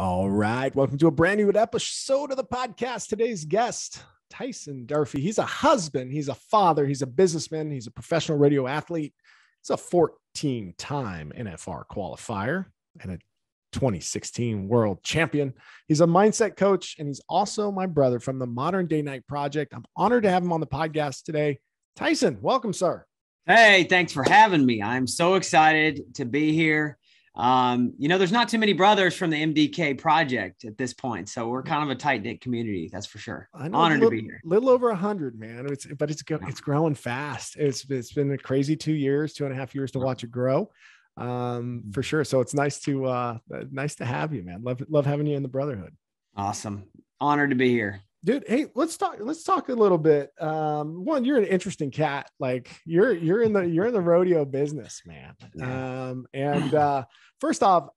All right. Welcome to a brand new episode of the podcast. Today's guest, Tyson Durfey. He's a husband. He's a father. He's a businessman. He's a professional radio athlete. He's a 14-time NFR qualifier and a 2016 world champion. He's a mindset coach, and he's also my brother from the Modern Day Night Project. I'm honored to have him on the podcast today. Tyson, welcome, sir. Hey, thanks for having me. I'm so excited to be here. There's not too many brothers from the MDK project at this point. So we're kind of a tight knit community. That's for sure. Honored to be here. Little over 100, man. It's growing fast. It's been a crazy 2 years, 2.5 years to watch it grow. For sure. So it's nice to have you, man. Love having you in the brotherhood. Awesome. Honored to be here. Dude, hey, let's talk a little bit. One, you're an interesting cat. Like you're in the rodeo business, man. First off,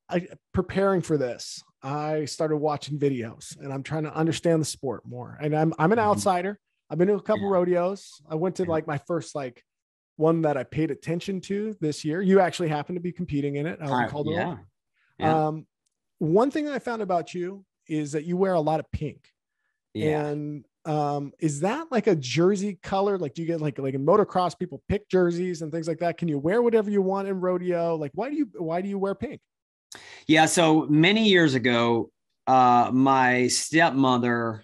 preparing for this, I started watching videos, and I'm trying to understand the sport more. And I'm an outsider. I've been to a couple rodeos. I went to my first one that I paid attention to this year. You actually happened to be competing in it. One thing I found about you is that you wear a lot of pink. Yeah. And is that like a jersey color? Like, do you get like in motocross, people pick jerseys and things like that? Can you wear whatever you want in rodeo? Like, why do you wear pink? Yeah. So many years ago, my stepmother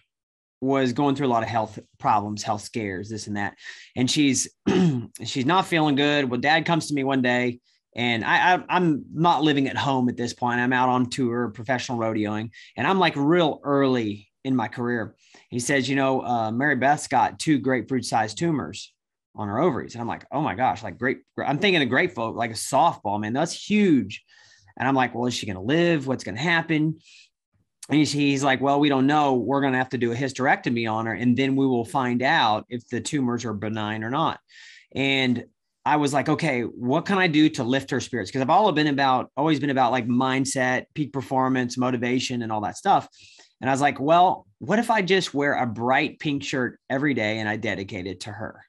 was going through a lot of health problems, health scares, this and that. And she's not feeling good. Well, Dad comes to me one day, and I'm not living at home at this point. I'm out on tour, professional rodeoing, and I'm like real early in my career. He says, Mary Beth's got 2 grapefruit-sized tumors on her ovaries. And I'm like, oh my gosh, I'm thinking of grapefruit, like a softball, man, that's huge. And I'm like, well, is she going to live? What's going to happen? And he's like, well, we don't know. We're going to have to do a hysterectomy on her, and then we will find out if the tumors are benign or not. And I was like, okay, what can I do to lift her spirits? Because I've always been about like mindset, peak performance, motivation, and all that stuff. And I was like, well, what if I just wear a bright pink shirt every day and I dedicate it to her?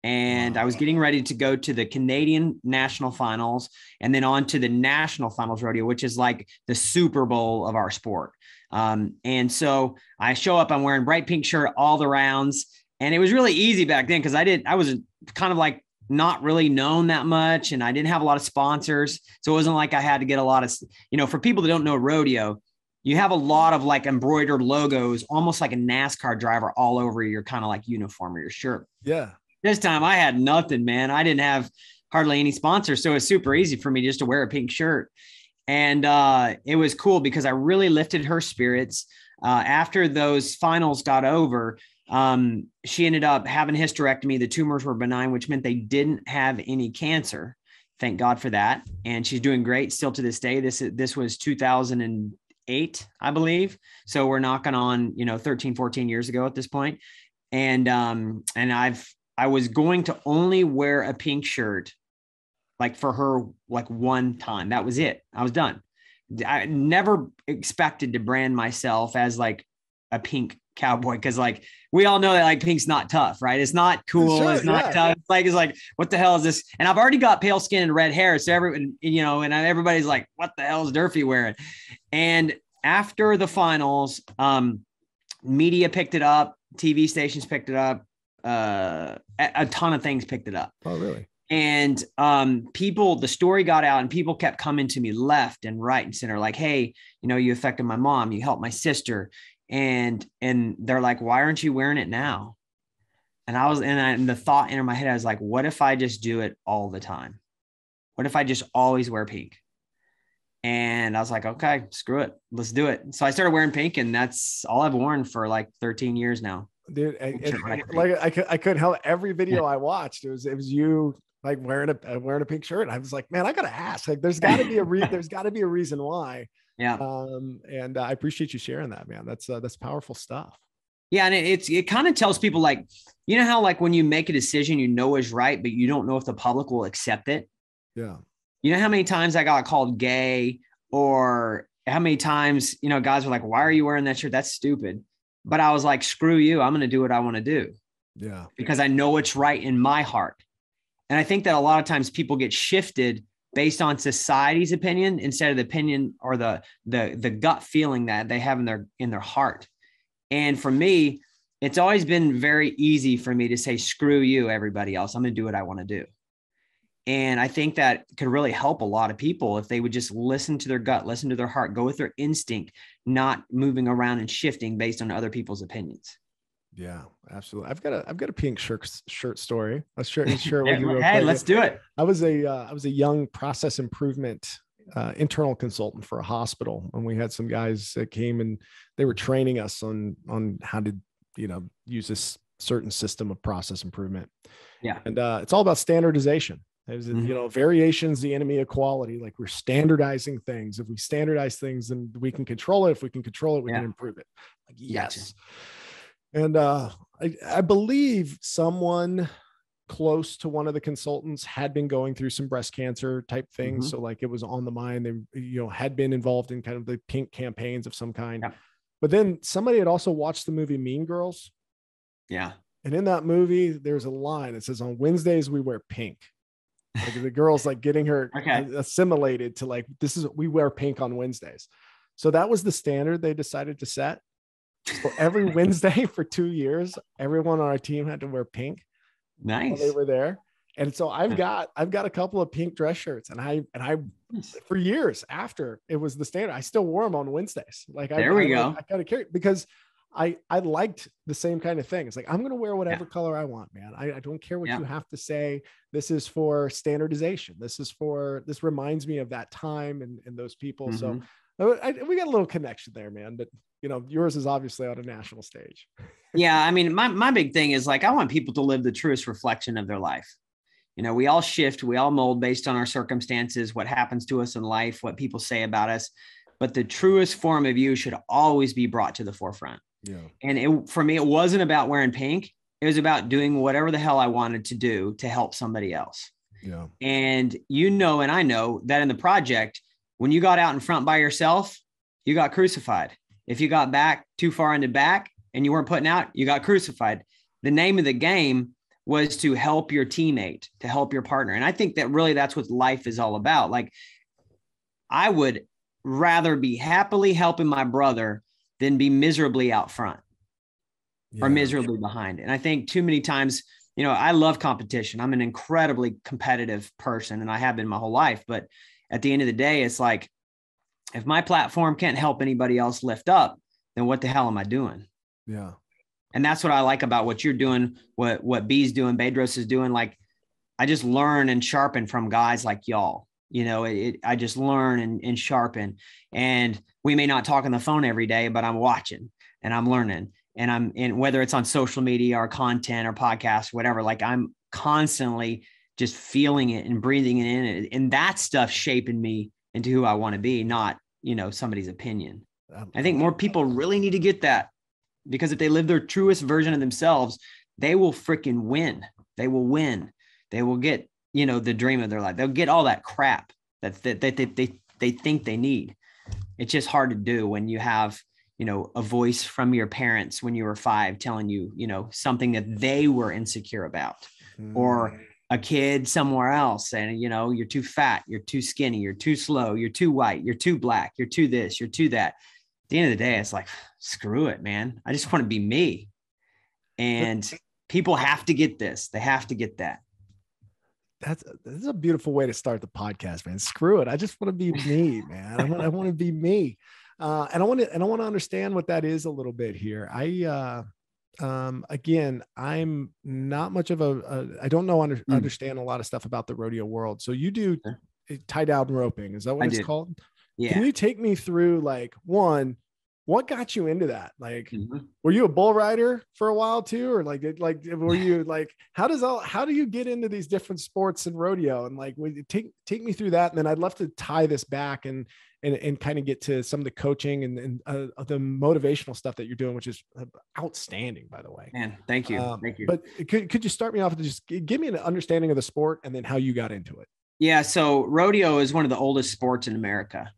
And wow. I was getting ready to go to the Canadian National Finals and then on to the National Finals Rodeo, which is like the Super Bowl of our sport. And so I show up, I'm wearing bright pink shirt all the rounds. And it was really easy back then because I was kind of like not really known that much, and I didn't have a lot of sponsors. So it wasn't like I had to get a lot of, for people that don't know rodeo, you have a lot of like embroidered logos, almost like a NASCAR driver all over your kind of like uniform or your shirt. Yeah. This time I had nothing, man. I didn't have hardly any sponsors. So it was super easy for me just to wear a pink shirt. And it was cool because I really lifted her spirits. After those finals got over, she ended up having hysterectomy. The tumors were benign, which meant they didn't have any cancer. Thank God for that. And she's doing great still to this day. This was 2008, I believe. So we're knocking on, 13, 14 years ago at this point. And I was going to only wear a pink shirt, like for her, like one time. That was it. I was done. I never expected to brand myself as like a pink cowboy. Cause like, we all know that like pink's not tough, right? It's not cool. Sure, it's not tough. It's like, what the hell is this? And I've already got pale skin and red hair. So everyone, and everybody's like, what the hell is Durfey wearing? And after the finals, media picked it up, TV stations picked it up, a ton of things picked it up. Oh, really? And the story got out, and people kept coming to me left and right and center, like, hey, you affected my mom, you helped my sister. And they're like, why aren't you wearing it now? And the thought entered my head, I was like, what if I just do it all the time? What if I just always wear pink? And I was like, okay, screw it. Let's do it. So I started wearing pink, and that's all I've worn for like 13 years now. Dude, I couldn't help every video I watched. It was you like wearing a pink shirt. I was like, man, I gotta ask. Like, there's got to be a reason why. Yeah. And I appreciate you sharing that, man. That's powerful stuff. Yeah, and it kind of tells people, like, how like when you make a decision is right, but you don't know if the public will accept it. Yeah. You know how many times I got called gay, or how many times guys were like, why are you wearing that shirt? That's stupid. But I was like, screw you. I'm going to do what I want to do. Yeah. Because I know it's right in my heart. And I think that a lot of times people get shifted based on society's opinion instead of the opinion or the gut feeling that they have in their heart. And for me, it's always been very easy for me to say, screw you, everybody else. I'm going to do what I want to do. And I think that could really help a lot of people if they would just listen to their gut, listen to their heart, go with their instinct, not moving around and shifting based on other people's opinions. Yeah, absolutely. I've got a pink shirt story. Let's share with you real quick. Hey, let's do it. I was a young process improvement internal consultant for a hospital, and we had some guys that came and they were training us on how to, use this certain system of process improvement. Yeah. And it's all about standardization. It was, variation's the enemy of quality. Like, we're standardizing things. If we standardize things, then we can control it. If we can control it, we can improve it. Like, yes. Gotcha. And I believe someone close to one of the consultants had been going through some breast cancer type things. So like, it was on the mind. They, had been involved in kind of the pink campaigns of some kind. Yeah. But then somebody had also watched the movie Mean Girls. Yeah. And in that movie, there's a line that says, on Wednesdays, we wear pink. Like, the girl's like getting her assimilated to, like, we wear pink on Wednesdays. So that was the standard they decided to set. So every Wednesday for 2 years, everyone on our team had to wear pink. Nice. While they were there. And so I've got a couple of pink dress shirts, and I for years after it was the standard, I still wore them on Wednesdays. Like, there we go. I got to carry, because I liked the same kind of thing. It's like, I'm going to wear whatever color I want, man. I don't care what you have to say. This is for standardization. This reminds me of that time and those people. So we got a little connection there, man, but yours is obviously on a national stage. Yeah. I mean, my big thing is, like, I want people to live the truest reflection of their life. We all shift, we all mold based on our circumstances, what happens to us in life, what people say about us, but the truest form of you should always be brought to the forefront. Yeah. And for me, it wasn't about wearing pink. It was about doing whatever the hell I wanted to do to help somebody else. Yeah. And and I know that in the project, when you got out in front by yourself, you got crucified. If you got back too far in the back and you weren't putting out, you got crucified. The name of the game was to help your teammate, to help your partner. And I think that really that's what life is all about. Like, I would rather be happily helping my brother than be miserably out front or miserably behind. And I think too many times, I love competition. I'm an incredibly competitive person, and I have been my whole life. But at the end of the day, it's like, if my platform can't help anybody else lift up, then what the hell am I doing? Yeah. And that's what I like about what you're doing, what B's doing, Bedros is doing. Like, I just learn and sharpen from guys like y'all. I just learn and sharpen. And we may not talk on the phone every day, but I'm watching and I'm learning. And whether it's on social media or content or podcasts, whatever, like, I'm constantly just feeling it and breathing it in. And that stuff shaping me into who I want to be, not, somebody's opinion. I think more people really need to get that, because if they live their truest version of themselves, they will freaking win. They will win. They will get, the dream of their life. They'll get all that crap that they think they need. It's just hard to do when you have, a voice from your parents when you were 5 telling you, something that they were insecure about, or a kid somewhere else saying, you're too fat, you're too skinny, you're too slow, you're too white, you're too black, you're too this, you're too that. At the end of the day, it's like, screw it, man. I just want to be me. And people have to get this. They have to get that. This is a beautiful way to start the podcast, man. Screw it. I just want to be me, man. I want to be me. And I want to understand what that is a little bit here. Again, I'm not much of I don't know, understand a lot of stuff about the rodeo world. So you do tie-down roping. Is that what it's called? Yeah. Can you take me through, like, one, what got you into that? Like, were you a bull rider for a while too? Or like were you like, how do you get into these different sports and rodeo? And like, take me through that. And then I'd love to tie this back and kind of get to some of the coaching and the motivational stuff that you're doing, which is outstanding, by the way. Man, thank you. Thank you. But could you start me off with just give me an understanding of the sport and then how you got into it? Yeah. So rodeo is one of the oldest sports in America.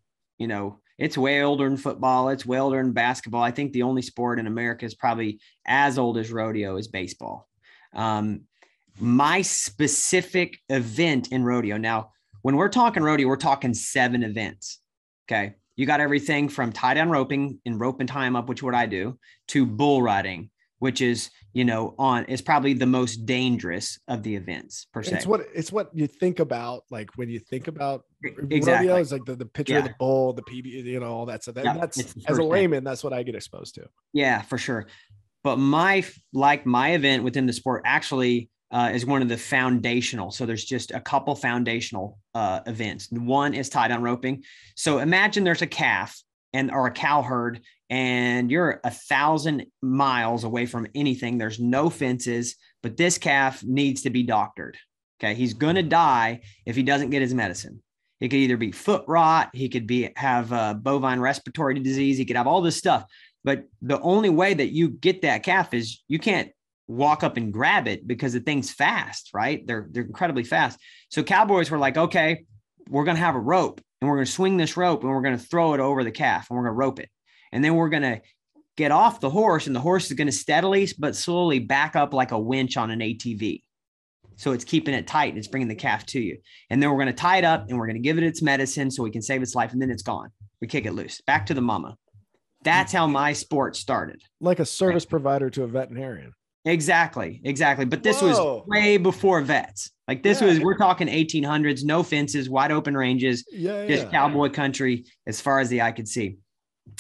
It's way older than football. It's way older than basketball. I think the only sport in America is probably as old as rodeo is baseball. My specific event in rodeo. Now, when we're talking rodeo, we're talking 7 events. Okay. You got everything from tie down roping and rope and tie 'em up, which is what I do, to bull riding, which is, is probably the most dangerous of the events per se. It's what you think about. Like when you think about exactly. rodeo, it's like the picture of the bull, the PB, all that stuff. That's as a layman, that's what I get exposed to. Yeah, for sure. But my event within the sport actually is one of the foundational. So there's just a couple foundational events. One is tie down roping. So imagine there's a calf or a cow herd, and you're 1,000 miles away from anything. There's no fences, but this calf needs to be doctored. Okay. He's going to die if he doesn't get his medicine. It could either be foot rot. He could have bovine respiratory disease. He could have all this stuff. But the only way that you get that calf is you can't walk up and grab it because the thing's fast, right? They're incredibly fast. So cowboys were like, okay, we're going to have a rope, and we're going to swing this rope, and we're going to throw it over the calf, and we're going to rope it. And then we're going to get off the horse, and the horse is going to steadily but slowly back up like a winch on an ATV. So it's keeping it tight, and it's bringing the calf to you. And then we're going to tie it up, and we're going to give it its medicine so we can save its life. And then it's gone. We kick it loose back to the mama. That's how my sport started. Like a service provider to a veterinarian. Exactly. But this was way before vets. Like this we're talking 1800s, no fences, wide open ranges, just cowboy country as far as the eye could see.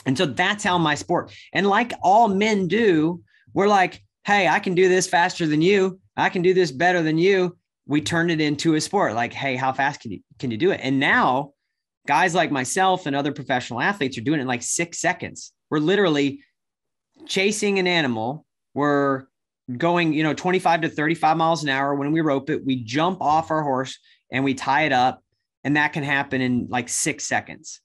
And so that's how my sport, and like all men do, we're like, hey, I can do this faster than you. I can do this better than you. We turned it into a sport. Like, hey, how fast can you do it? And now guys like myself and other professional athletes are doing it in like 6 seconds. We're literally chasing an animal. We're going, 25 to 35 miles an hour. When we rope it, we jump off our horse and we tie it up. And that can happen in like 6 seconds,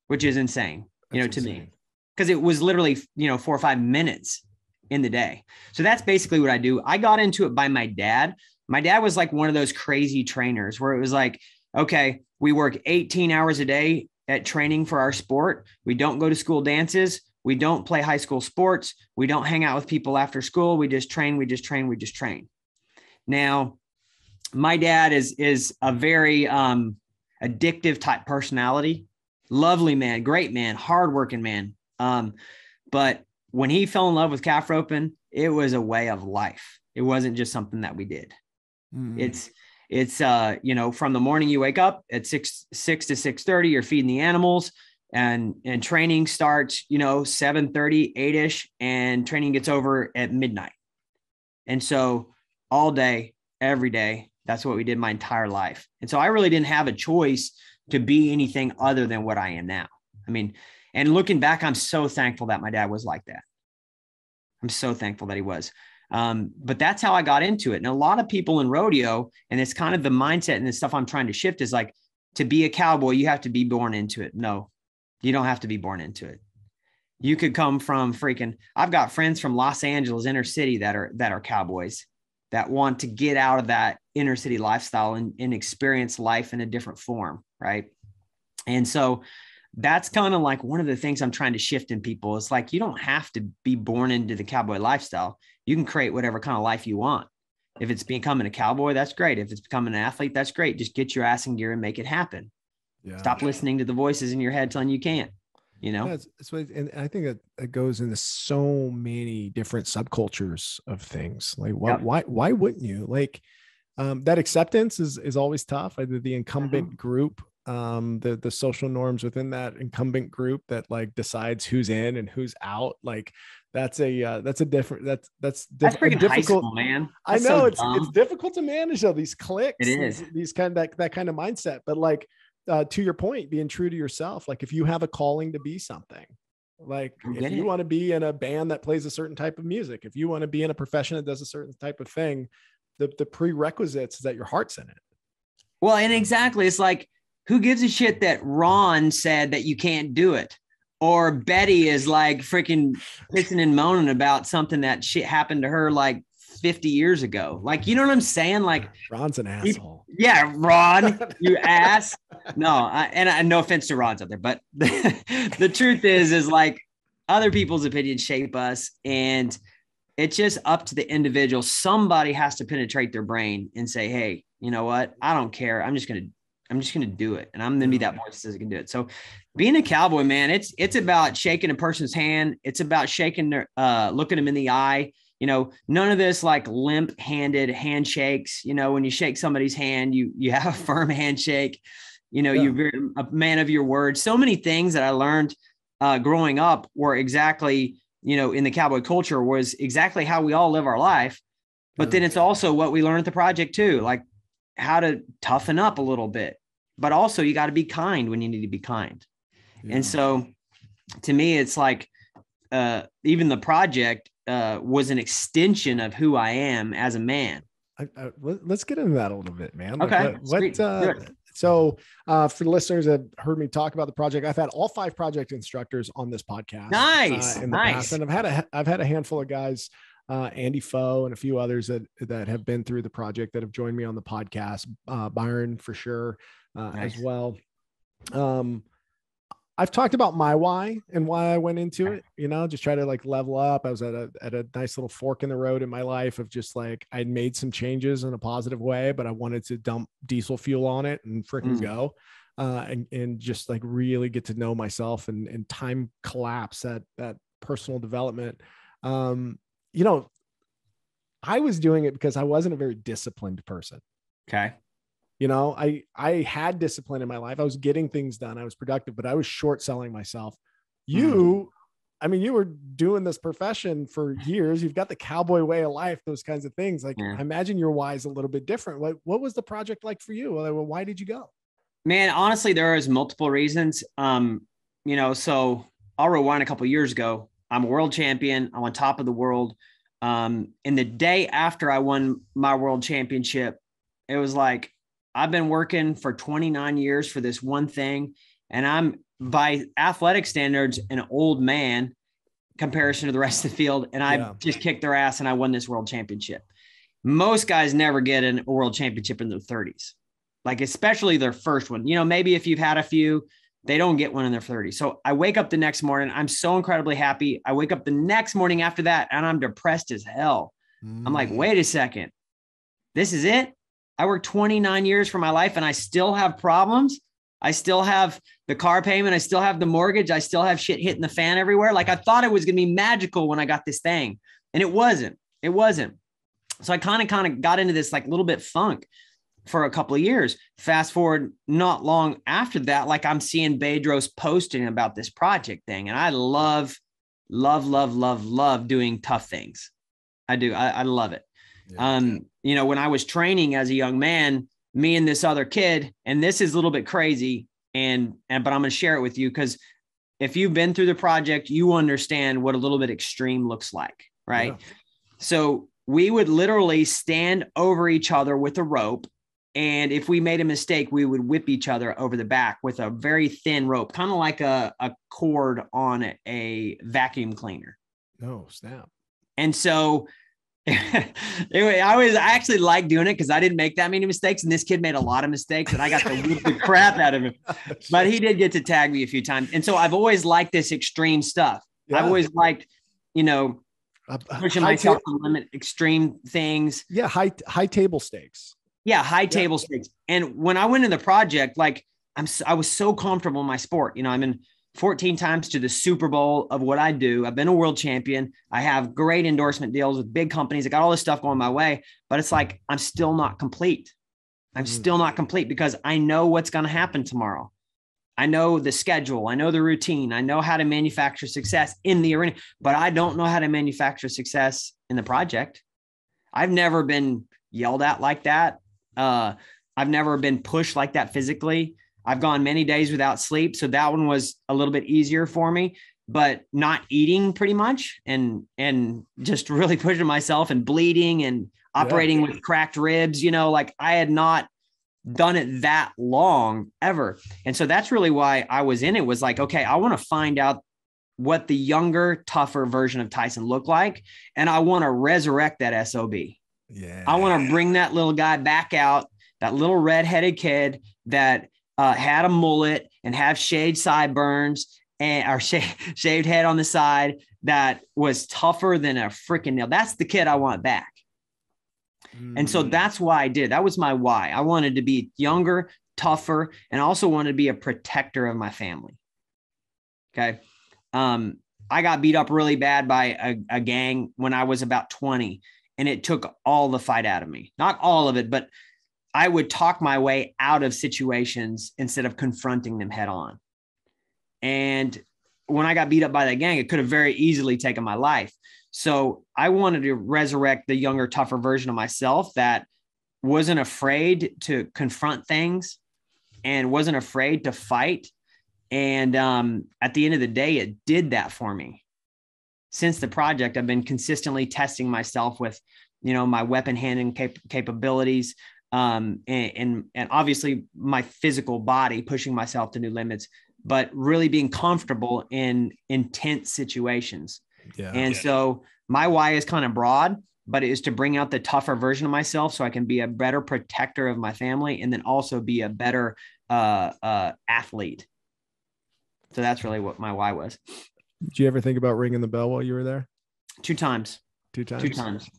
which is insane, to me, because it was literally, 4 or 5 minutes in the day. So that's basically what I do. I got into it by my dad. My dad was like one of those crazy trainers where it was like, okay, we work 18 hours a day at training for our sport. We don't go to school dances. We don't play high school sports. We don't hang out with people after school. We just train. Now, my dad is a very addictive type personality, lovely man, great man, hardworking man. But when he fell in love with calf roping, it was a way of life. It wasn't just something that we did. It's from the morning you wake up at 6 to 6:30, you're feeding the animals, and training starts, 7:30, 8-ish, and training gets over at midnight. And so all day, every day, that's what we did my entire life. And so I really didn't have a choice to be anything other than what I am now. I mean, and looking back, I'm so thankful that my dad was like that. I'm so thankful that he was. But that's how I got into it. And a lot of people in rodeo, and it's kind of the mindset and the stuff I'm trying to shift, is like, to be a cowboy, you have to be born into it. No, you don't have to be born into it. You could come from I've got friends from Los Angeles inner city that are cowboys that want to get out of that inner city lifestyle and experience life in a different form. Right. And so that's kind of like one of the things I'm trying to shift in people. It's like, you don't have to be born into the cowboy lifestyle. You can create whatever kind of life you want. If it's becoming a cowboy, that's great. If it's becoming an athlete, that's great. Just get your ass in gear and make it happen. Yeah. Stop listening to the voices in your head telling you can't, and I think it goes into so many different subcultures of things. Like why wouldn't you? Like that acceptance is always tough. Either the incumbent group, the social norms within that incumbent group that like decides who's in and who's out. Like that's different. That's freaking difficult, high school, man. That's I know it's difficult to manage though, these cliques. It is these kind of that kind of mindset. But like to your point, being true to yourself. Like if you have a calling to be something, like if you want to be in a band that plays a certain type of music, if you want to be in a profession that does a certain type of thing, the prerequisites is that your heart's in it. Well, and exactly, it's like, who gives a shit that Ron said that you can't do it? Or Betty is like freaking pissing and moaning about something that shit happened to her like 50 years ago. Like, you know what I'm saying? Like, Ron's an asshole. Yeah, Ron, you ass. No, no offense to Ron's out there, but the truth is like, other people's opinions shape us, and it's just up to the individual. Somebody has to penetrate their brain and say, hey, you know what? I don't care. I'm just going I'm just going to do it. And I'm going to be that voice that says I can do it. So being a cowboy, man, it's about shaking a person's hand. It's about shaking their, looking them in the eye. You know, none of this like limp handed handshakes. You know, when you shake somebody's hand, you have a firm handshake. You know, you're a man of your word. So many things that I learned growing up were exactly, you know, in the cowboy culture was exactly how we all live our life. But then it's also what we learn at the project too, like how to toughen up a little bit, but also you got to be kind when you need to be kind. Yeah. And so to me, it's like even the project was an extension of who I am as a man. Let's get into that a little bit, man. Okay. So for the listeners that heard me talk about the project, I've had all 5 project instructors on this podcast. Nice. In the past. And I've had a handful of guys, Andy Foe and a few others that have been through the project that have joined me on the podcast, Byron for sure, as well. I've talked about my why and why I went into it, you know, just try to like level up. I was at a nice little fork in the road in my life of just like, I'd made some changes in a positive way, but I wanted to dump diesel fuel on it and freaking go, and just like really get to know myself and time collapse that personal development. You know, I was doing it because I wasn't a very disciplined person. Okay. You know, I had discipline in my life. I was getting things done. I was productive, but I was short selling myself. You were doing this profession for years. You've got the cowboy way of life, those kinds of things. Like, I imagine your why is a little bit different. What was the project like for you? Well, why did you go? Man, honestly, there is multiple reasons. You know, so I'll rewind a couple of years ago. I'm a world champion. I'm on top of the world. And the day after I won my world championship, it was like, I've been working for 29 years for this one thing. And I'm by athletic standards, an old man comparison to the rest of the field. And I just kicked their ass and I won this world championship. Most guys never get a world championship in their 30s, like especially their first one. You know, maybe if you've had a few, they don't get one in their 30s. So I wake up the next morning. I'm so incredibly happy. I wake up the next morning after that and I'm depressed as hell. I'm like, wait a second. This is it? I worked 29 years for my life and I still have problems. I still have the car payment. I still have the mortgage. I still have shit hitting the fan everywhere. Like I thought it was going to be magical when I got this thing, and it wasn't. So I kind of got into this like little bit funk for a couple of years. Fast forward not long after that, like I'm seeing Bedros posting about this project thing. And I love doing tough things. I do. I love it. Yeah. You know, when I was training as a young man, me and this other kid, and this is a little bit crazy, but I'm going to share it with you because if you've been through the project, you understand what a little bit extreme looks like, right? Yeah. So we would literally stand over each other with a rope. And if we made a mistake, we would whip each other over the back with a very thin rope, kind of like a cord on a vacuum cleaner. Oh, snap. And so anyway, I actually liked doing it because I didn't make that many mistakes. And this kid made a lot of mistakes and I got to whip the crap out of him. But he did get to tag me a few times. And so I've always liked this extreme stuff. Yeah. I've always liked, you know, pushing myself to limit extreme things. Yeah. High table stakes. Yeah. High table stakes. And when I went in the project, like I was so comfortable in my sport. You know, I'm in 14 times to the Super Bowl of what I do. I've been a world champion. I have great endorsement deals with big companies. I got all this stuff going my way, but it's like, I'm still not complete. I'm still not complete because I know what's going to happen tomorrow. I know the schedule. I know the routine. I know how to manufacture success in the arena, but I don't know how to manufacture success in the project. I've never been yelled at like that. I've never been pushed like that physically. I've gone many days without sleep. So that one was a little bit easier for me, but not eating pretty much and just really pushing myself and bleeding and operating with cracked ribs, you know, like I had not done it that long ever. And so that's really why I was in it, was like, okay, I want to find out what the younger, tougher version of Tyson looked like. And I want to resurrect that SOB. Yeah. I want to bring that little guy back out, that little redheaded kid that had a mullet and have shaved sideburns or shaved head on the side that was tougher than a freaking nail. That's the kid I want back. And so that's why I did. That was my why. I wanted to be younger, tougher, and also wanted to be a protector of my family. Okay. I got beat up really bad by a gang when I was about 20, and it took all the fight out of me. Not all of it, but I would talk my way out of situations instead of confronting them head on. And when I got beat up by that gang, it could have very easily taken my life. So I wanted to resurrect the younger, tougher version of myself that wasn't afraid to confront things and wasn't afraid to fight. And at the end of the day, it did that for me. Since the project, I've been consistently testing myself with, my weapon handling capabilities, and obviously my physical body, pushing myself to new limits, but really being comfortable in intense situations. Yeah. And so my why is kind of broad, but it is to bring out the tougher version of myself so I can be a better protector of my family and then also be a better athlete. So that's really what my why was. Did you ever think about ringing the bell while you were there? Two times. Two times.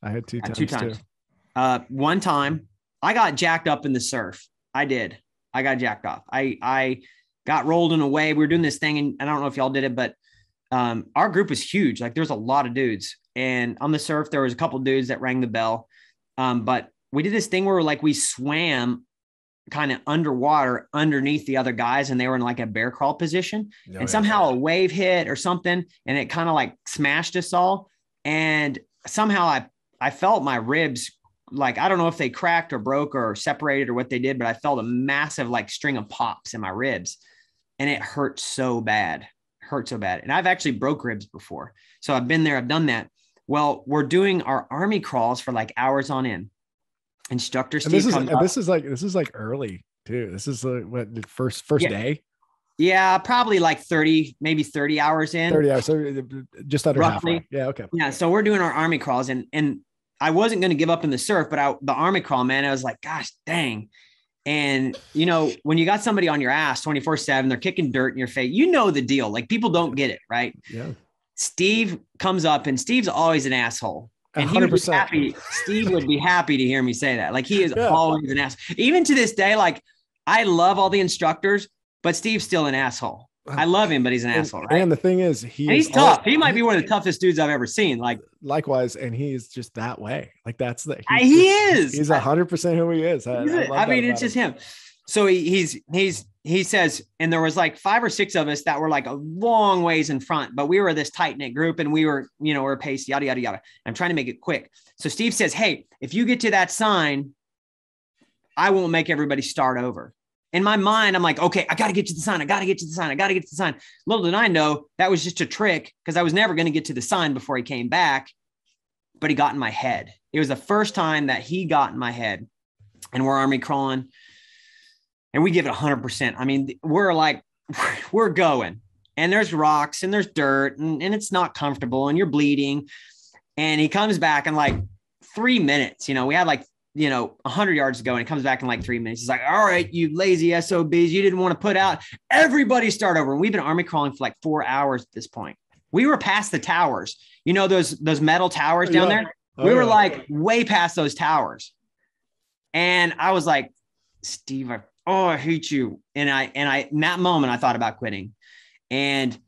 I had two times too. One time I got jacked up in the surf. I did. I got jacked off. I got rolled in a wave. We were doing this thing, and I don't know if y'all did it, but our group was huge. Like there's a lot of dudes, and on the surf, there was a couple of dudes that rang the bell. But we did this thing where we swam kind of underwater underneath the other guys, and they were in like a bear crawl position, and somehow a wave hit or something, and it kind of like smashed us all. And somehow I felt my ribs, like, I don't know if they cracked or broke or separated or what they did, but I felt a massive like string of pops in my ribs, and it hurt so bad. And I've actually broke ribs before. So I've been there, I've done that. Well, we're doing our army crawls for like hours on end. Instructor Steve comes up. This is like early too. This is what the first day. Yeah, probably like 30 hours in. 30 hours, so just under roughly. Halfway. Yeah, okay. Yeah, so we're doing our army crawls, and I wasn't going to give up in the surf, but the army crawl, man, I was like, gosh, dang. And when you got somebody on your ass 24/7, they're kicking dirt in your face. You know the deal. Like people don't get it, right? Yeah. Steve comes up, and Steve's always an asshole. And 100%. He would be happy. Steve would be happy to hear me say that. Like he is always an asshole. Even to this day, like I love all the instructors, but Steve's still an asshole. I love him, but he's an asshole, right? And the thing is, he's tough. He might be one of the toughest dudes I've ever seen. Like likewise, and he is just that way. Like that's the he's 100% who he is. I mean, it's just him. So he says, and there was like 5 or 6 of us that were like a long ways in front, but we were this tight knit group, and we were, we're paced, yada yada yada. I'm trying to make it quick. So Steve says, "Hey, if you get to that sign, I won't make everybody start over." In my mind, I'm like, okay, I got to get to the sign. Little did I know that was just a trick, because I was never going to get to the sign before he came back, but he got in my head. It was the first time that he got in my head, and we're army crawling, and we give it 100%. I mean, we're going, and there's rocks and there's dirt, and it's not comfortable, and you're bleeding. And he comes back in like 3 minutes. We had like 100 yards to go, and he comes back in like 3 minutes. He's like, "All right, you lazy SOBs, you didn't want to put out. Everybody start over." And we've been army crawling for like 4 hours at this point. We were past the towers. Those metal towers down there? We were like way past those towers. And I was like, "Steve, I hate you." And I in that moment, I thought about quitting. And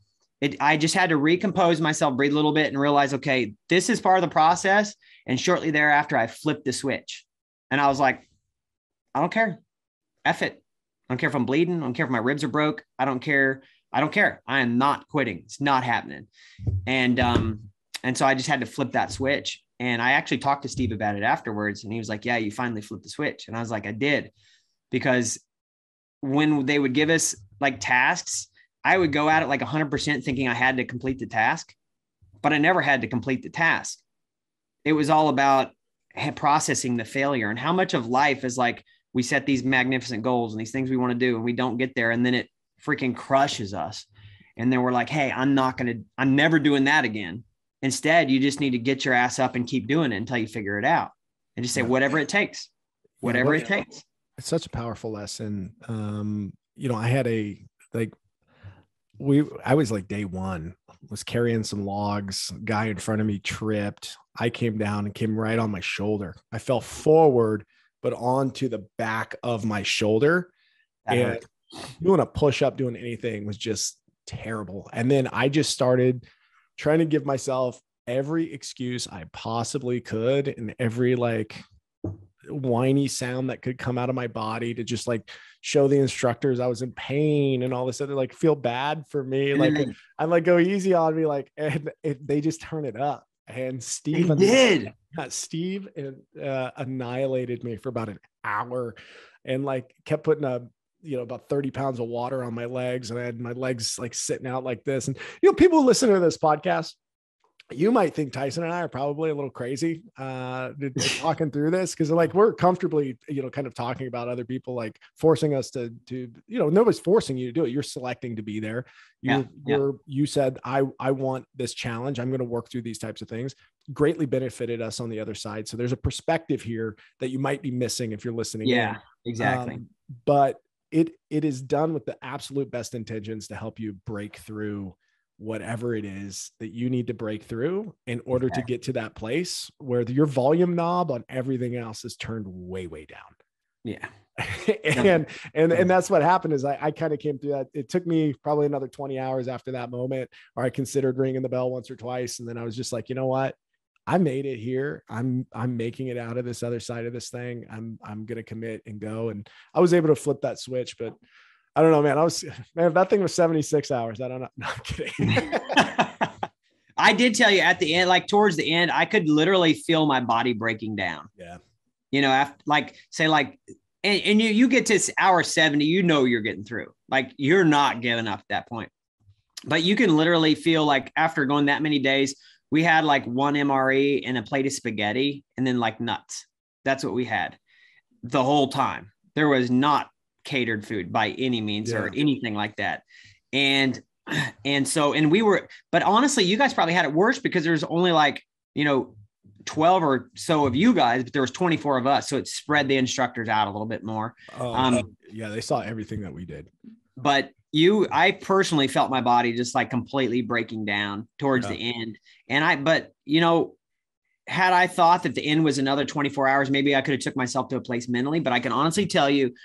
I just had to recompose myself, breathe a little bit, and realize, okay, this is part of the process. And shortly thereafter, I flipped the switch. And I was like, I don't care. F it. I don't care if I'm bleeding. I don't care if my ribs are broke. I don't care. I am not quitting. It's not happening. And so I just had to flip that switch. And I actually talked to Steve about it afterwards. And he was like, "Yeah, you finally flipped the switch." And I was like, I did. Because when they would give us like tasks, I would go at it like 100% thinking I had to complete the task, but I never had to complete the task. It was all about processing the failure, and how much of life is like, we set these magnificent goals and these things we want to do, and we don't get there. And then it freaking crushes us. And then we're like, "Hey, I'm never doing that again." Instead, you just need to get your ass up and keep doing it until you figure it out, and just say, whatever it takes, it takes. It's such a powerful lesson. I had I was like day one, was carrying some logs. Guy in front of me tripped. I came down and came right on my shoulder. I fell forward, but onto the back of my shoulder. That And hurt. doing a push-up, doing anything was just terrible. And then I just started trying to give myself every excuse I possibly could and every like whiny sound that could come out of my body to just like show the instructors I was in pain and all this other, like feel bad for me. And Like then I'm like, go easy on me. Like, and they just turn it up. And Steve, Steve annihilated me for about an hour and like kept putting about 30 pounds of water on my legs. And I had my legs like sitting out like this. And, people who listen to this podcast, you might think Tyson and I are probably a little crazy talking through this. Cause like, we're comfortably, kind of talking about other people, like forcing us to, nobody's forcing you to do it. You're selecting to be there. You said, I want this challenge. I'm going to work through these types of things. Greatly benefited us on the other side. So there's a perspective here that you might be missing if you're listening. Yeah, exactly. But it is done with the absolute best intentions to help you break through whatever it is that you need to break through in order to get to that place where your volume knob on everything else is turned way, way down. Yeah. and that's what happened is I kind of came through that. It took me probably another 20 hours after that moment, or I considered ringing the bell once or twice. And then I was just like, you know what? I made it here. I'm making it out of this other side of this thing. I'm going to commit and go. And I was able to flip that switch, but I don't know, man. That thing was 76 hours. I don't know. No, I'm kidding. I did tell you at the end, like towards the end, I could literally feel my body breaking down. Yeah. After and you get to hour 70, you're getting through. Like you're not giving up at that point. But you can literally feel like after going that many days, we had like one MRE and a plate of spaghetti and then like nuts. That's what we had the whole time. There was not catered food by any means or anything like that. And we were, but honestly, you guys probably had it worse because there's only like, 12 or so of you guys, but there was 24 of us. So it spread the instructors out a little bit more. They saw everything that we did. But I personally felt my body just like completely breaking down towards the end. And had I thought that the end was another 24 hours, maybe I could have took myself to a place mentally, but I can honestly tell you,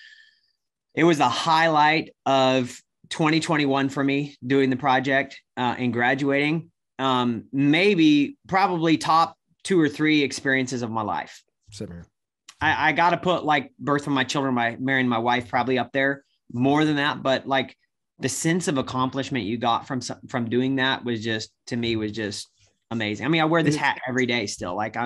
it was the highlight of 2021 for me doing the project and graduating. Probably top 2 or 3 experiences of my life. Similar. I got to put like birth of my children, marrying my wife probably up there more than that. But like the sense of accomplishment you got from doing that was just, to me, was just amazing. I mean, I wear this hat every day still. Like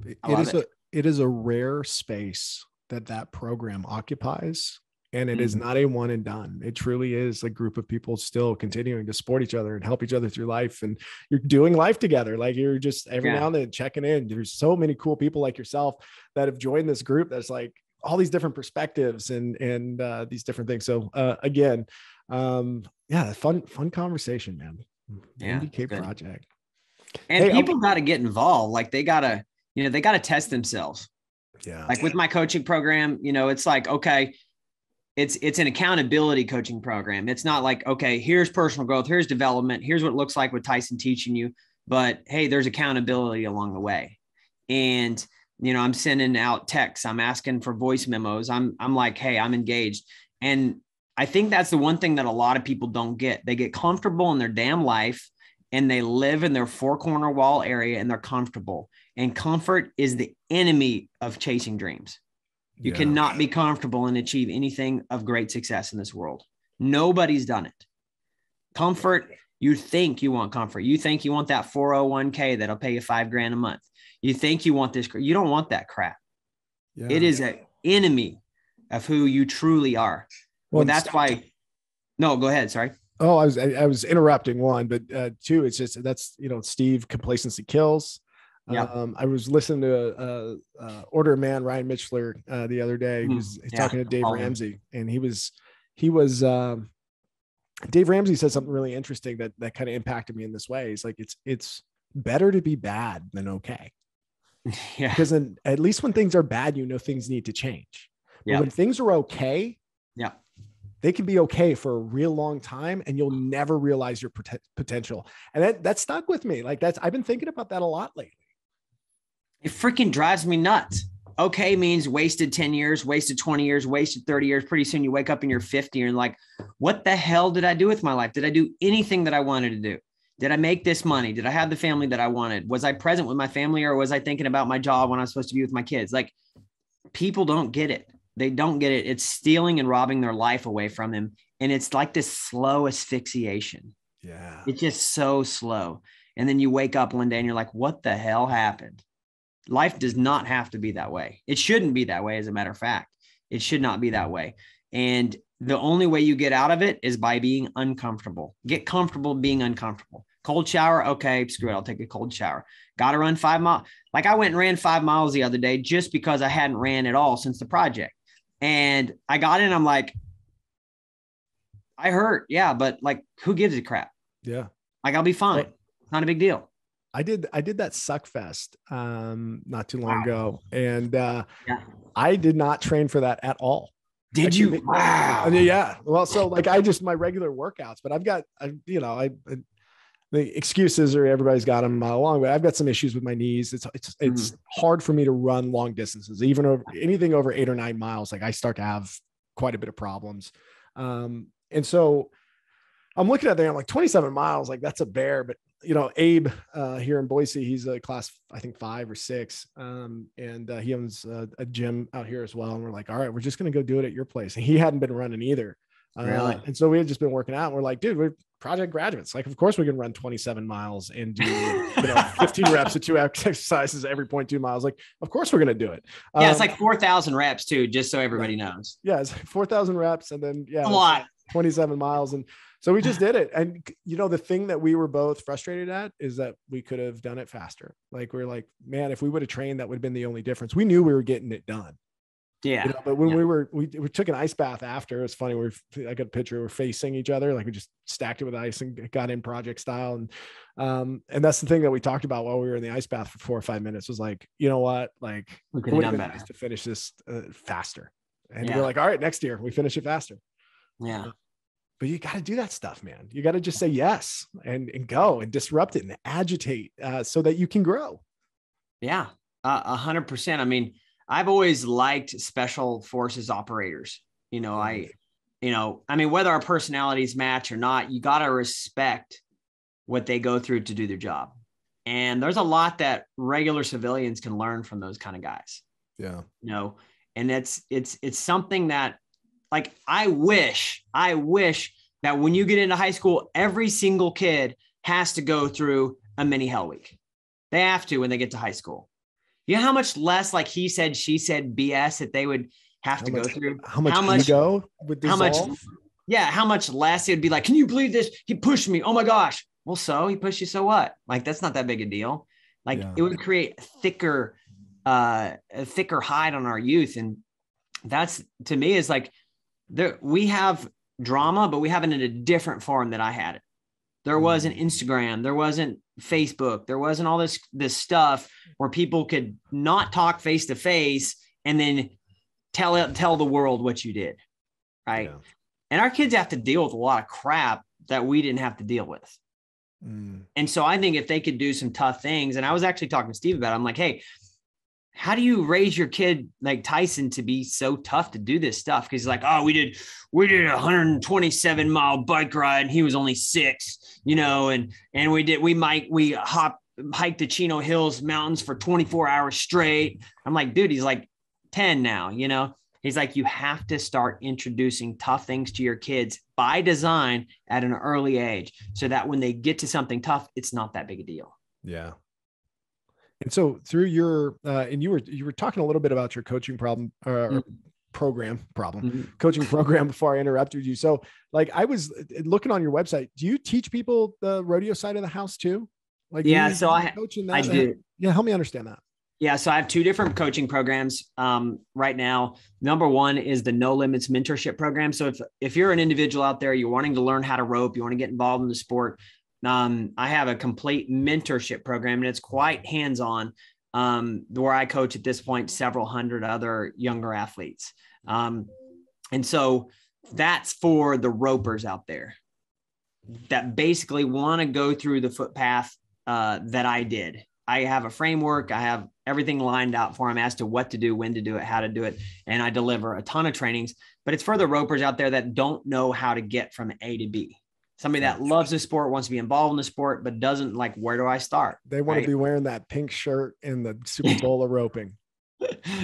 it is a rare space that program occupies. And it is not a one and done. It truly is a group of people still continuing to support each other and help each other through life. And you're doing life together. Like you're just every now and then checking in. There's so many cool people like yourself that have joined this group. That's like all these different perspectives and these different things. So fun conversation, man. MDK project. And people got to get involved. Like they got to test themselves. Yeah. Like with my coaching program, it's like, okay, it's an accountability coaching program. It's not like, okay, here's personal growth, here's development, here's what it looks like with Tyson teaching you, but hey, there's accountability along the way. And, I'm sending out texts, I'm asking for voice memos. I'm like, hey, I'm engaged. And I think that's the one thing that a lot of people don't get. They get comfortable in their damn life and they live in their 4-corner wall area and they're comfortable. And comfort is the enemy of chasing dreams. You cannot be comfortable and achieve anything of great success in this world. Nobody's done it. Comfort, you think you want comfort. You think you want that 401k that'll pay you $5,000 a month. You think you want this. You don't want that crap. Yeah. It is an enemy of who you truly are. Well, that's why. No, go ahead. Sorry. Oh, I was interrupting one, but 2, it's just, that's, Steve, complacency kills. Yeah. I was listening to Order of Man, Ryan Mitchler, the other day. He was talking to Dave Ramsey, and he was Dave Ramsey said something really interesting that kind of impacted me in this way. He's like, it's better to be bad than okay. Yeah. Because then at least when things are bad, things need to change. But when things are okay, they can be okay for a real long time and you'll never realize your potential. And that stuck with me. Like I've been thinking about that a lot lately. It freaking drives me nuts. okay means wasted 10 years, wasted 20 years, wasted 30 years. Pretty soon you wake up and you're 50 and you're like, what the hell did I do with my life? Did I do anything that I wanted to do? Did I make this money? Did I have the family that I wanted? Was I present with my family, or was I thinking about my job when I was supposed to be with my kids? Like, people don't get it. They don't get it. It's stealing and robbing their life away from them. And it's like this slow asphyxiation. Yeah. It's just so slow. And then you wake up one day and you're like, what the hell happened? Life does not have to be that way. It shouldn't be that way. As a matter of fact, it should not be that way. And the only way you get out of it is by being uncomfortable. Get comfortable being uncomfortable. Cold shower. Okay, screw it. I'll take a cold shower. Got to run 5 miles. Like, I went and ran 5 miles the other day just because I hadn't ran at all since the project. And I got in, I'm like, I hurt. Yeah. But like, who gives a crap? Yeah. Like, I'll be fine. Well, not a big deal. I did that Suckfest not too long ago. And I did not train for that at all. Did you? Wow. Yeah. Well, so like, my regular workouts, but I've got, the excuses are everybody's got them along, but I've got some issues with my knees. It's hard for me to run long distances, even over anything over 8 or 9 miles. Like, I start to have quite a bit of problems. And so I'm looking at there, I'm like, 27 miles, like, that's a bear. But Abe here in Boise, he's a class, I think 5 or 6. And he owns a gym out here as well. And we're like, all right, we're just going to go do it at your place. And he hadn't been running either. Really? And so we had just been working out, and we're like, dude, we're project graduates. Like, of course we can run 27 miles and do 15 reps of 2 exercises every 0.2 miles. Like, of course we're going to do it. Yeah. It's like 4,000 reps too, just so everybody knows. Yeah. It's 4,000 reps. And then, a lot. 27 miles. And so we just did it. And the thing that we were both frustrated at is that we could have done it faster. Like, we're like, man, if we would have trained, that would have been the only difference. We knew we were getting it done. Yeah. But when we took an ice bath after, it's funny. I got a picture, we're facing each other. Like, we just stacked it with ice and got in project style. And that's the thing that we talked about while we were in the ice bath for 4 or 5 minutes, was like, you know what? Like, it would have been nice to finish this faster. And we're like, all right, next year we finish it faster. Yeah. But you got to do that stuff, man. You got to just say yes and go and disrupt it and agitate so that you can grow. Yeah. 100%. I mean, I've always liked special forces operators. I mean, whether our personalities match or not, you got to respect what they go through to do their job. And there's a lot that regular civilians can learn from those kind of guys. Yeah. And it's something that, like, I wish that when you get into high school, every single kid has to go through a mini hell week. They have to when they get to high school. You know how much less, like, he said, she said BS that they would have to go through? How much ego would dissolve? How much less it would be like, can you believe this? He pushed me. Oh my gosh. Well, so he pushed you. So what? Like, that's not that big a deal. Like, it would create a thicker hide on our youth. And that's, to me, is like, we have drama, but we have it in a different form than I had it. There wasn't Instagram. There wasn't Facebook. There wasn't all this stuff where people could not talk face to face and then tell the world what you did. Right. Yeah. And our kids have to deal with a lot of crap that we didn't have to deal with. And so I think if they could do some tough things, and I was actually talking to Steve about it, I'm like, hey, how do you raise your kid like Tyson to be so tough to do this stuff? Because he's like, oh, we did a 127-mile bike ride and he was only 6, and we hiked the Chino Hills mountains for 24 hours straight. I'm like, dude, he's like 10 now, He's like, you have to start introducing tough things to your kids by design at an early age so that when they get to something tough, it's not that big a deal. Yeah. And so through your, and you were talking a little bit about your coaching coaching program before I interrupted you. So like, I was looking on your website. Do you teach people the rodeo side of the house too? Like, yeah, so I do. Yeah. Help me understand that. Yeah. So I have 2 different coaching programs right now. Number one is the No Limits Mentorship Program. So if you're an individual out there, you're wanting to learn how to rope, you want to get involved in the sport, I have a complete mentorship program, and it's quite hands-on, where I coach at this point several hundred other younger athletes. And so that's for the ropers out there that basically want to go through the footpath that I did. I have a framework. I have everything lined out for them as to what to do, when to do it, how to do it. And I deliver a ton of trainings, but it's for the ropers out there that don't know how to get from A to B. Somebody that loves the sport, wants to be involved in the sport, but doesn't like, where do I start? They want to be wearing that pink shirt in the Super Bowl of roping.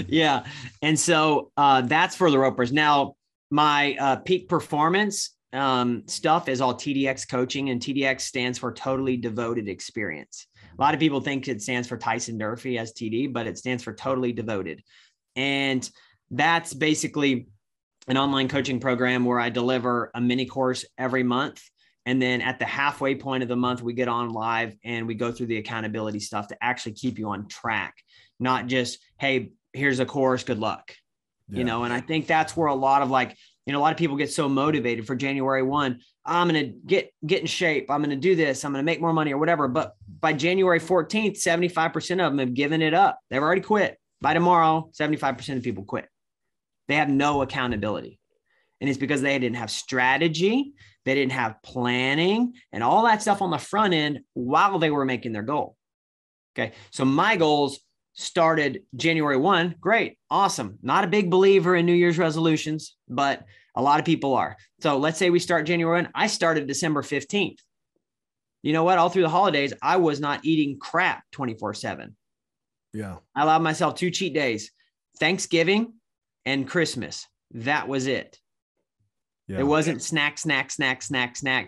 Yeah. And so that's for the ropers. Now, my peak performance stuff is all TDX coaching, and TDX stands for totally devoted experience. A lot of people think it stands for Tyson Durfey as TD, but it stands for totally devoted. And that's basically an online coaching program where I deliver a mini course every month. And then at the halfway point of the month, we get on live and we go through the accountability stuff to actually keep you on track, not just, hey, here's a course, good luck, you know? And I think that's where a lot of like, you know, a lot of people get so motivated for January 1, I'm going to get in shape. I'm going to do this. I'm going to make more money or whatever. But by January 14th, 75% of them have given it up. They've already quit. By tomorrow, 75% of people quit. They have no accountability. And it's because they didn't have strategy. They didn't have planning and all that stuff on the front end while they were making their goal. Okay. So my goals started January 1. Great. Awesome. Not a big believer in New Year's resolutions, but a lot of people are. So let's say we start January 1. I started December 15th. You know what? All through the holidays, I was not eating crap 24/7. Yeah. I allowed myself 2 cheat days, Thanksgiving and Christmas. That was it. Yeah. It wasn't snack,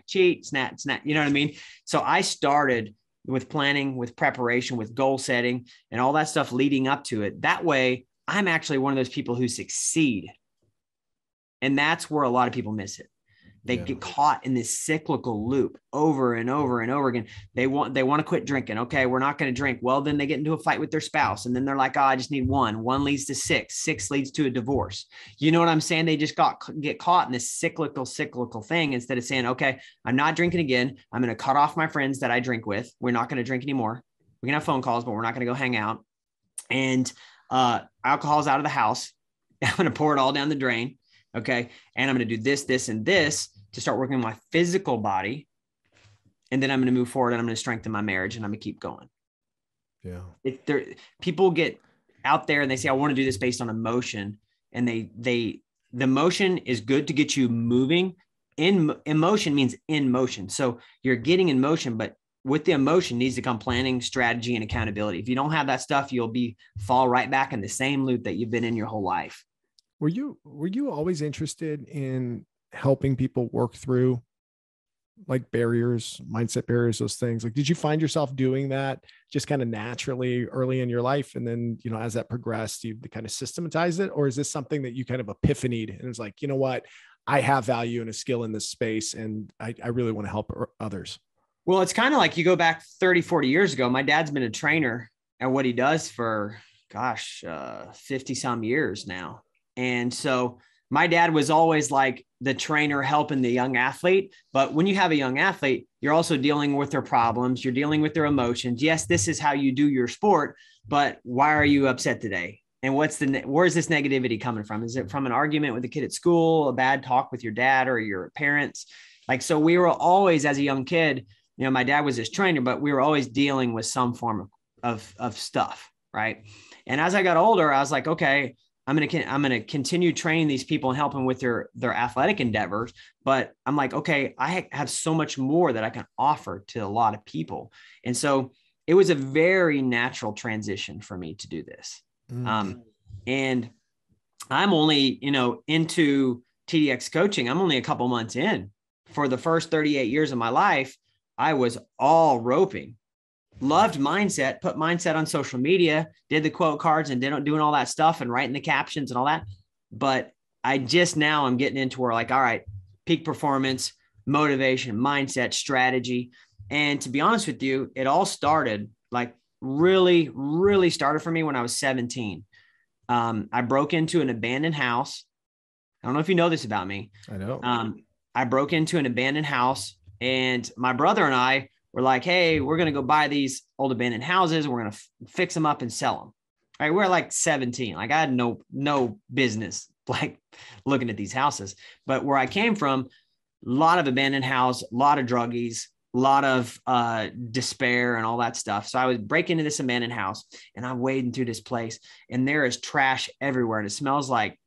cheat, snack. You know what I mean? So I started with planning, with preparation, with goal setting, and all that stuff leading up to it. That way, I'm actually one of those people who succeed. And that's where a lot of people miss it. They get caught in this cyclical loop over and over and over again. They want to quit drinking. Okay, we're not going to drink. Well, then they get into a fight with their spouse. And then they're like, oh, I just need one. One leads to six. Six leads to a divorce. You know what I'm saying? They just get caught in this cyclical thing instead of saying, okay, I'm not drinking again. I'm going to cut off my friends that I drink with. We're not going to drink anymore. We can have phone calls, but we're not going to go hang out. And alcohol's out of the house. I'm going to pour it all down the drain. Okay. And I'm going to do this, and this to start working on my physical body. And then I'm going to move forward and I'm going to strengthen my marriage and I'm going to keep going. Yeah. People get out there and they say, I want to do this based on emotion. And the emotion is good to get you moving. Emotion means in motion. So you're getting in motion, but with the emotion needs to come planning, strategy, and accountability. If you don't have that stuff, you'll fall right back in the same loop that you've been in your whole life. Were you always interested in helping people work through like barriers, mindset barriers, those things? Like, did you find yourself doing that just kind of naturally early in your life? And then, you know, as that progressed, you kind of systematized it? Or is this something that you kind of epiphanied and it's like, you know what, I have value and a skill in this space and I really want to help others? Well, it's kind of like you go back 30, 40 years ago. My dad's been a trainer at what he does for, 50 some years now. And so my dad was always like the trainer helping the young athlete. But when you have a young athlete, you're also dealing with their problems. You're dealing with their emotions. Yes, this is how you do your sport, but why are you upset today? And where's this negativity coming from? Is it from an argument with a kid at school, a bad talk with your dad or your parents? Like, so we were always, as a young kid, you know, my dad was his trainer, but we were always dealing with some form of stuff. Right. And as I got older, I was like, okay, I'm going to continue training these people and help them with their athletic endeavors. But I'm like, okay, I have so much more that I can offer to a lot of people. And so it was a very natural transition for me to do this. And I'm only, into TDX coaching. I'm only a couple months in. For the first 38 years of my life, I was all roping. Loved mindset, put mindset on social media, did the quote cards and doing all that stuff and writing the captions and all that. But I just now I'm getting into where like, all right, peak performance, motivation, mindset, strategy. And to be honest with you, it all started like really, really started for me when I was 17. I broke into an abandoned house. I don't know if you know this about me. I know. I broke into an abandoned house and my brother and I were like, hey, we're going to go buy these old abandoned houses. We're going to fix them up and sell them. All right. We're like 17. Like I had no business like looking at these houses, but where I came from, a lot of abandoned house, a lot of druggies, lot of despair and all that stuff. So I would break into this abandoned house, and I'm wading through this place, and there is trash everywhere, and it smells like,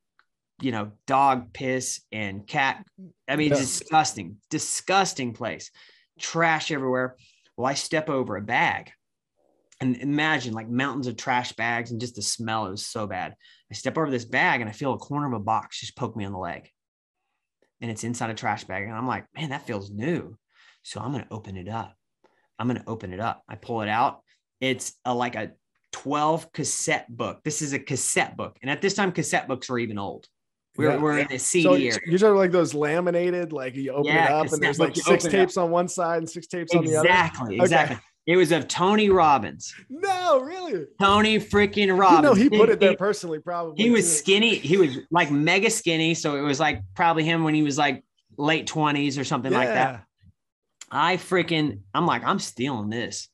dog piss and cat. I mean, disgusting place, trash everywhere. Well, I step over a bag, and imagine like mountains of trash bags, and just the smell, it was so bad. I step over this bag, and I feel a corner of a box just poke me on the leg, and it's inside a trash bag. And I'm like, man, that feels new. So I'm going to open it up. I pull it out. It's like a 12 cassette book. This is a cassette book. And at this time, cassette books were even old. We're in the CD area. You're talking like those laminated, like you open it up and there's like 6 tapes on one side and 6 tapes on the other. Exactly. It was of Tony Robbins. No, really? Tony freaking Robbins. He put it there personally, probably. He was skinny. He was like mega skinny. So it was like probably him when he was like late 20s or something like that. I'm like, I'm stealing this.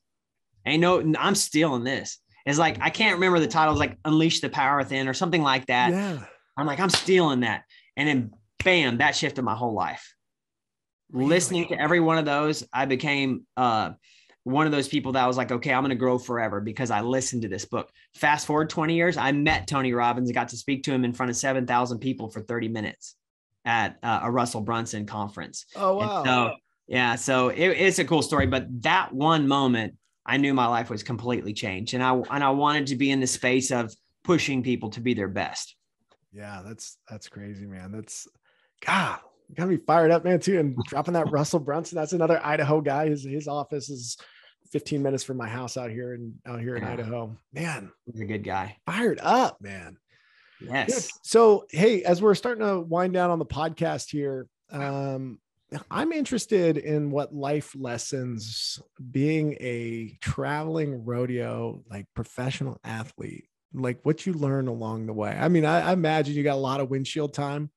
I'm stealing this. It's like, I can't remember the title. It's like Unleash the Power Within or something like that. Yeah. I'm like, I'm stealing that. And then bam, that shifted my whole life. Really? Listening to every one of those, I became one of those people that was like, okay, I'm going to grow forever because I listened to this book. Fast forward 20 years, I met Tony Robbins and got to speak to him in front of 7,000 people for 30 minutes at a Russell Brunson conference. Oh, wow. So it's a cool story, but that one moment, I knew my life was completely changed. And I wanted to be in the space of pushing people to be their best. Yeah, that's crazy, man. That's God, you got me fired up, man, too. And dropping that Russell Brunson, that's another Idaho guy. His office is 15 minutes from my house out here in Idaho. Man, he's a good guy. Fired up, man. Yes. Good. So, hey, as we're starting to wind down on the podcast here, I'm interested in what life lessons being a traveling rodeo, like professional athlete, like what you learn along the way. I mean, I imagine you got a lot of windshield time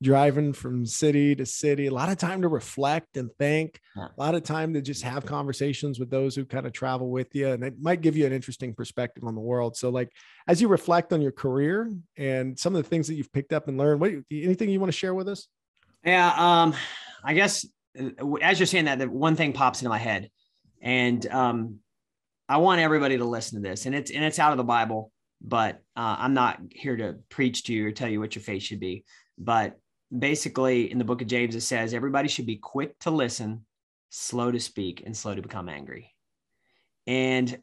driving from city to city, a lot of time to reflect and think, a lot of time to just have conversations with those who kind of travel with you. And it might give you an interesting perspective on the world. So like, as you reflect on your career and some of the things that you've picked up and learned, anything you want to share with us? Yeah. I guess as you're saying that, the one thing pops into my head, and I want everybody to listen to this, and it's out of the Bible, but I'm not here to preach to you or tell you what your faith should be. But basically in the book of James, it says, everybody should be quick to listen, slow to speak, and slow to become angry. And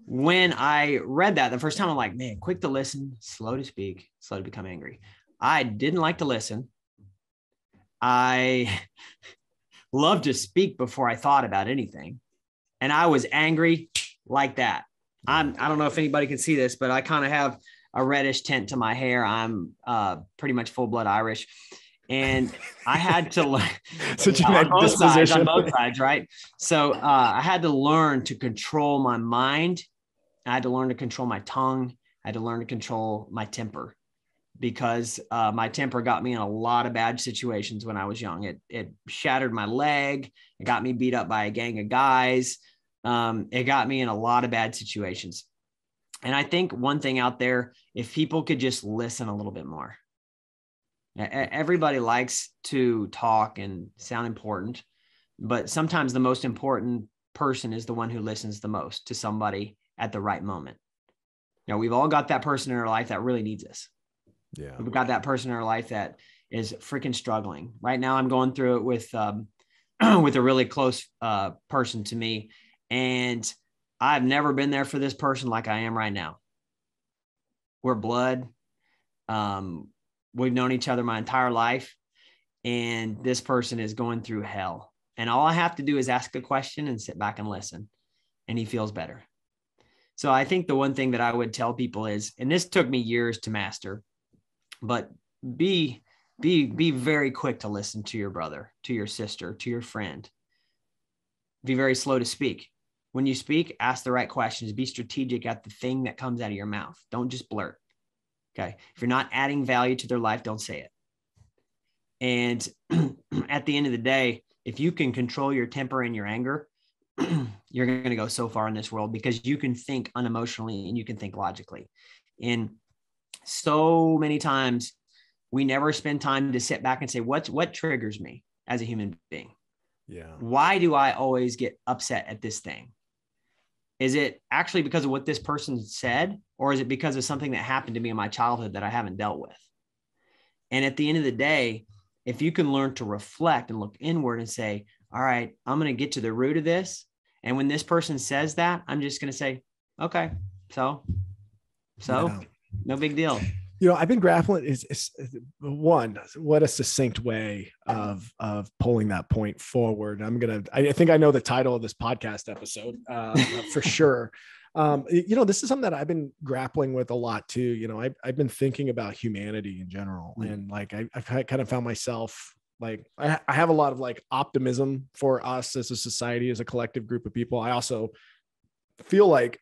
when I read that the first time, I'm like, man, quick to listen, slow to speak, slow to become angry. I didn't like to listen. I love to speak before I thought about anything. And I was angry like that. I don't know if anybody can see this, but I kind of have a reddish tint to my hair. I'm pretty much full blood Irish. And I had to learn on both sides, right? So I had to learn to control my mind. I had to learn to control my tongue. I had to learn to control my temper, because my temper got me in a lot of bad situations when I was young. It shattered my leg. It got me beat up by a gang of guys. It got me in a lot of bad situations. And I think one thing out there, if people could just listen a little bit more. Everybody likes to talk and sound important, but sometimes the most important person is the one who listens the most to somebody at the right moment. We've all got that person in our life that really needs us. Yeah. We've got that person in our life that is freaking struggling. Right now, I'm going through it with a really close person to me. And I've never been there for this person like I am right now. We're blood. We've known each other my entire life. And this person is going through hell. And all I have to do is ask a question and sit back and listen. And he feels better. So I think the one thing that I would tell people is, and this took me years to master, but be very quick to listen to your brother, to your sister, to your friend. Be very slow to speak. When you speak, ask the right questions. Be strategic at the thing that comes out of your mouth. Don't just blurt. Okay. If you're not adding value to their life, don't say it. And at the end of the day, if you can control your temper and your anger, you're going to go so far in this world, because you can think unemotionally and you can think logically. And so many times we never spend time to sit back and say, what triggers me as a human being? Yeah. Why do I always get upset at this thing? Is it actually because of what this person said, or is it because of something that happened to me in my childhood that I haven't dealt with? And at the end of the day, if you can learn to reflect and look inward and say, all right, I'm going to get to the root of this. And when this person says that, I'm just going to say, okay, so Yeah. no big deal. I've been grappling is one, what a succinct way of pulling that point forward. I think I know the title of this podcast episode for sure. This is something that I've been grappling with a lot too. I've been thinking about humanity in general. And like, I've kind of found myself, like, I have a lot of like optimism for us as a society, as a collective group of people. I also feel like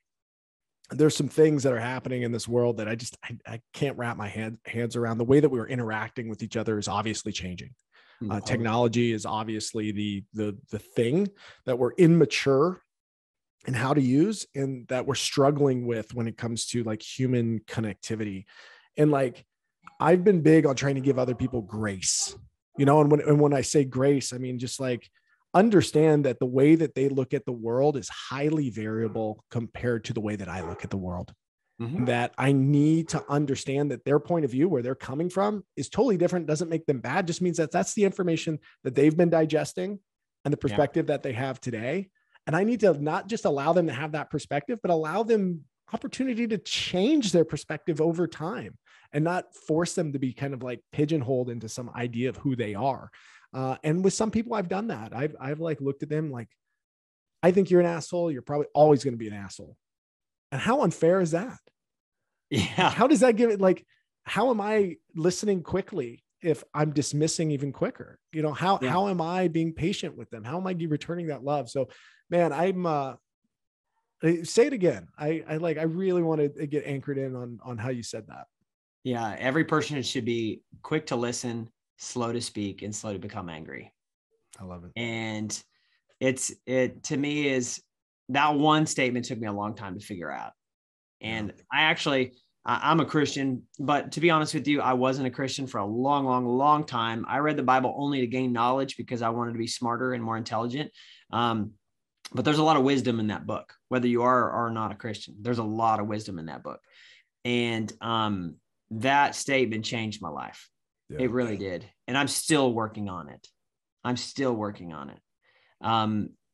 there's some things that are happening in this world that I can't wrap my hands around. The way that we're interacting with each other is obviously changing. Technology is obviously the thing that we're immature in how to use, and that we're struggling with when it comes to like human connectivity. And like, I've been big on trying to give other people grace, and when I say grace, I mean, just like, understand that the way that they look at the world is highly variable compared to the way that I look at the world. That I need to understand that their point of view, where they're coming from, is totally different. Doesn't make them bad. Just means that that's the information that they've been digesting and the perspective that they have today. And I need to not just allow them to have that perspective, but allow them opportunity to change their perspective over time, and not force them to be kind of like pigeonholed into some idea of who they are. And with some people, I've done that. I've like looked at them like, I think you're an asshole. You're probably always going to be an asshole. And how unfair is that? Yeah. How does that give it? Like, how am I listening quickly if I'm dismissing even quicker? How am I being patient with them? How am I returning that love? So, man, say it again. I really want to get anchored in on how you said that. Yeah. Every person should be quick to listen, slow to speak, and slow to become angry. I love it. And it to me is, that one statement took me a long time to figure out. And I'm a Christian, but to be honest with you, I wasn't a Christian for a long, long, long time. I read the Bible only to gain knowledge because I wanted to be smarter and more intelligent. But there's a lot of wisdom in that book, whether you are or not a Christian. There's a lot of wisdom in that book. And that statement changed my life. Yeah. It really did. And I'm still working on it.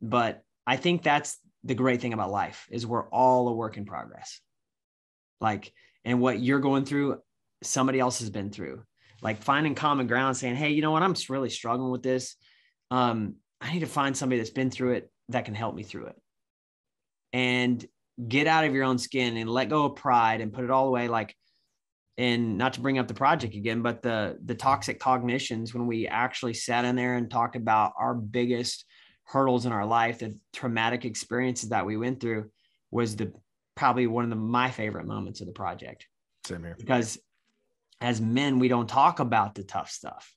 But I think that's the great thing about life, is we're all a work in progress. Like, and what you're going through, somebody else has been through. Like, finding common ground, saying, hey, you know what? I'm really struggling with this. I need to find somebody that's been through it that can help me through it. And get out of your own skin and let go of pride and put it all away. Like, and not to bring up the project again, but the toxic cognitions, when we actually sat in there and talked about our biggest hurdles in our life, the traumatic experiences that we went through, was probably one of my favorite moments of the project. Same here. Because as men, we don't talk about the tough stuff.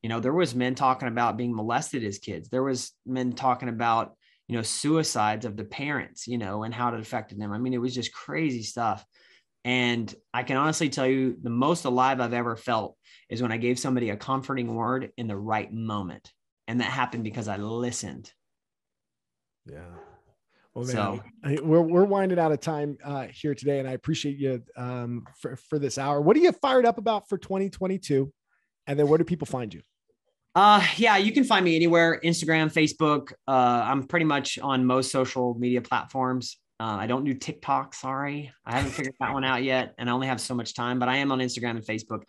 There was men talking about being molested as kids. There was men talking about, suicides of the parents, and how it affected them. I mean, it was just crazy stuff. And I can honestly tell you, the most alive I've ever felt is when I gave somebody a comforting word in the right moment. And that happened because I listened. Yeah. Well, man, we're winding out of time here today, and I appreciate you for this hour. What are you fired up about for 2022? And then where do people find you? Yeah, you can find me anywhere: Instagram, Facebook. I'm pretty much on most social media platforms. I don't do TikTok. Sorry. I haven't figured that one out yet. And I only have so much time, but I am on Instagram and Facebook.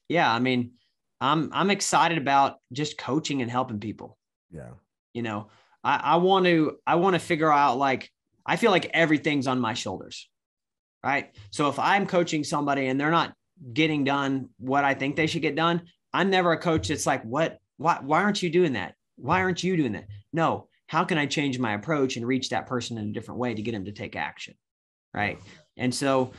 Yeah, I mean, I'm excited about just coaching and helping people. Yeah. I want to figure out, like, I feel like everything's on my shoulders. Right. So if I'm coaching somebody and they're not getting done what I think they should get done, I'm never a coach that's like, why aren't you doing that? Why aren't you doing that? No. How can I change my approach and reach that person in a different way to get them to take action? Right. And so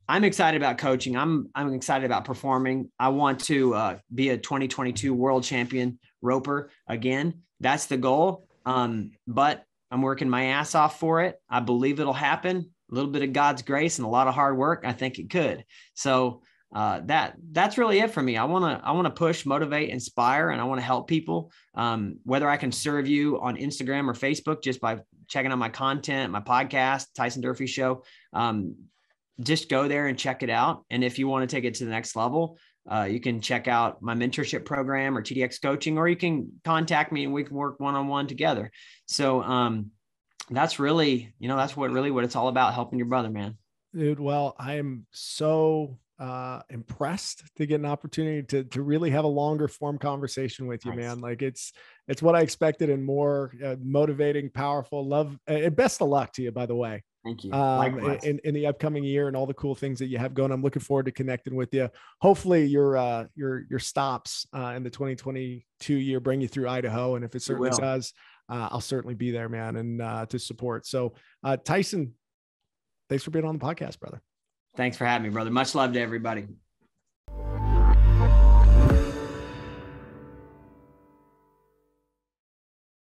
I'm excited about coaching. I'm excited about performing. I want to be a 2022 world champion roper again. That's the goal. But I'm working my ass off for it. I believe it'll happen. A little bit of God's grace and a lot of hard work. I think it could. So that's really it for me. I want to push, motivate, inspire, and I want to help people. Whether I can serve you on Instagram or Facebook, just by checking out my content, my podcast, Tyson Durfey Show, just go there and check it out. And if you want to take it to the next level, you can check out my mentorship program or TDX coaching, or you can contact me and we can work one-on-one together. So, that's really, that's what it's all about, helping your brother, man. Dude, well, I am so impressed to get an opportunity to really have a longer form conversation with you, man. Like it's what I expected, and more motivating, powerful. Love, and best of luck to you, by the way. Thank you. In the upcoming year and all the cool things that you have going. I'm looking forward to connecting with you. Hopefully your stops in the 2022 year bring you through Idaho. And if it certainly does, I'll certainly be there, man, and to support. So Tyson, thanks for being on the podcast, brother. Thanks for having me, brother. Much love to everybody.